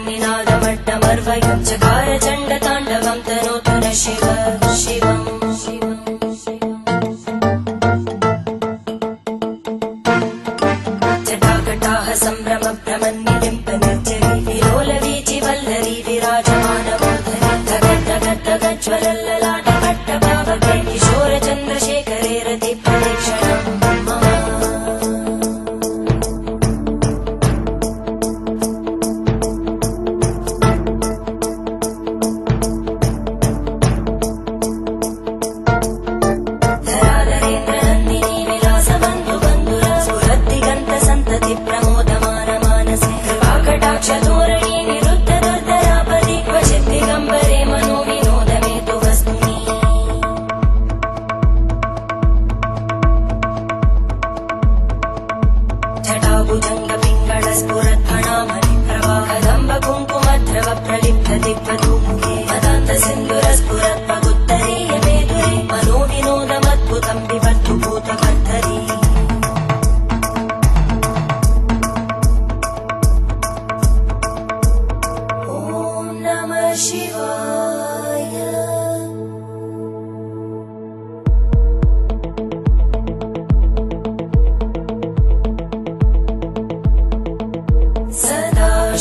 निनादमट्टमर्वयं चकार चण्डताण्डवं तनोतु न शिव शिवम् जटाकटाः सम्भ्रमभ्रमन्निलिम्पनिर्जरी विलोलवीचिवल्लरी विराजमानमूर्धनि धगद्धगद्धगज्ज्वलल्ललाटपट्टपावके किशोरचन्द्रशेखरे रतिप्रदक्षिणम्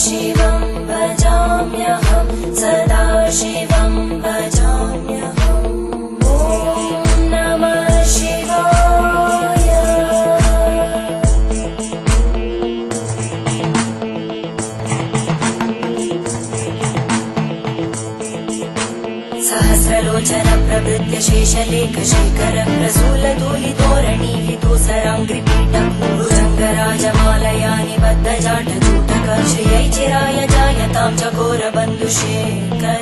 शिवं भजाम्यहं सदा शिवं भजाम्यहम् ॐ नमः शिवाय सहस्रलोचन प्रभृत्य शेषलेखशेखर प्रसूलधूलितोरणि विदूसराङ्घ्रिपीठं भुजङ्गराजमालया निबद्धजाटचूटक श्रियै चिराय जायतां चकोरबन्धुशेखर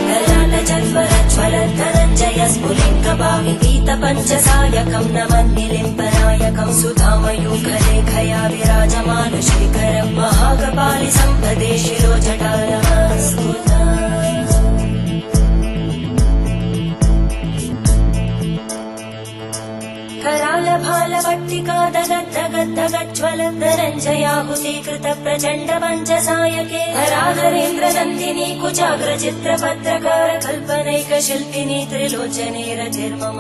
ललाटजल्परज्वलद्धनञ्जय स्फुलिङ्गभावितीतपञ्चसायकं नमन्निलिम्पनायकं सुधामयूखलेखया विराजमानशेखरं महाकपालि सम्पदे शिरोजटानमस्तुता करालभालभट्टिका दगद्धगद्धगज्ज्वलद्धनञ्जयाहुतीकृत प्रचण्ड पञ्चसायके धराधरेन्द्रनन्दिनी कुचाग्रचित्रपत्रकार कल्पनैकशिल्पिनी त्रिलोचने रतिर्मम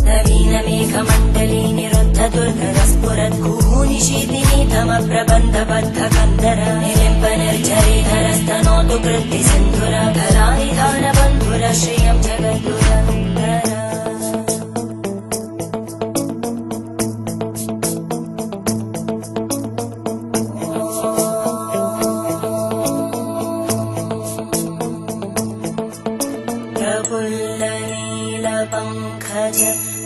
नवीनमेघमण्डली निरुद्धदुर्गरस्फुरद्गूनिशीतिनी तमप्रबन्धबद्धकन्दर निलिम्पनिर्झरीधरस्तनोतु कृत्तिसिन्धुर धरानिधानबन्धुर श्रियं जगद्गुरन्दर प्रफुल्लनीलपङ्कज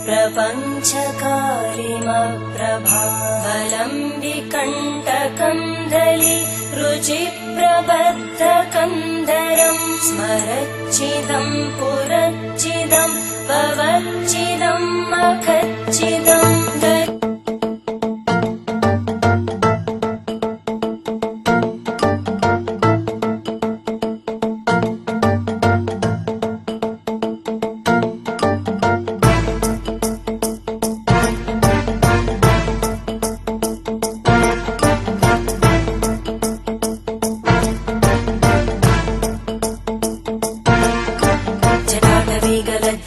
प्रपञ्चकालिमप्रभावलम्बिकण्टकन्दली रुचिप्रबद्धकन्दरं स्मरच्चिदं पुरच्चिदं भवच्चिदं मखच्चिदं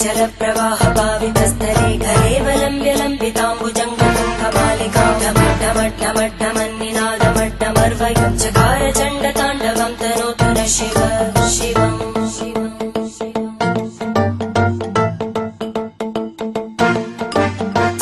जलप्रवाहभावितस्थले घरेवलम्ब्यलम्बिताम्बुजङ्गतुङ्गमालिकां चकार चण्डताण्डवं तनोतु न शिव शिवम्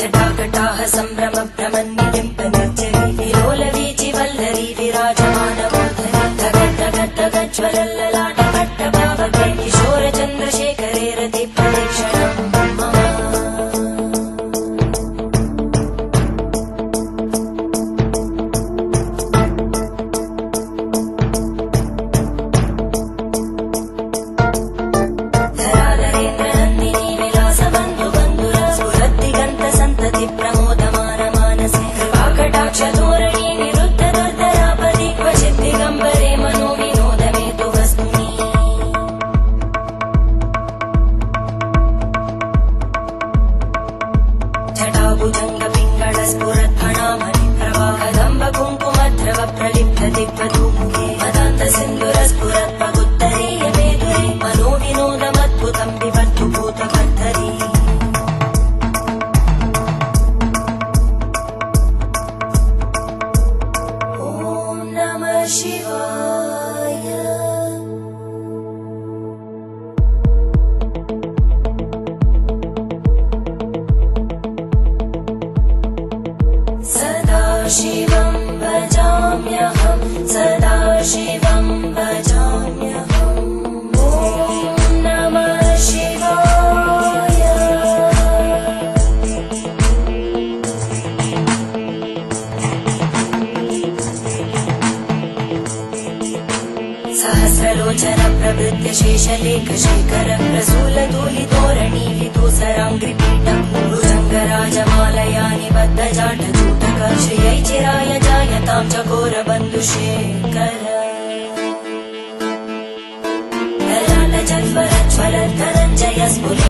जटाकटाः सम्भ्रमभ्रमन्निलिम्पनिर्जरी विलोलवीचिवल्लरी विराजमानमूर्धनि धगद्धगद्धगज्ज्वलल्ललाटपट्टपावके किशोरचन्द्रशेखरे रतिप्रदक्षिणम् शिवाय सदा शिवं भजाम्यहं सदा शिवं भजाम्यहम् ॐ नमः शिवाय सहस्रलोचन प्रवृत्य शेषलेख शेखर प्रसूलधूलितोरणि विदूसराङ्घ्रिपीठं भुजङ्गराजमालया निबद्धजाटजूटक श्रियै चिराय जायतां चकोरबन्धुशेखर ललाटजल्परज्वलद्धनञ्जय स्फुलिङ्गं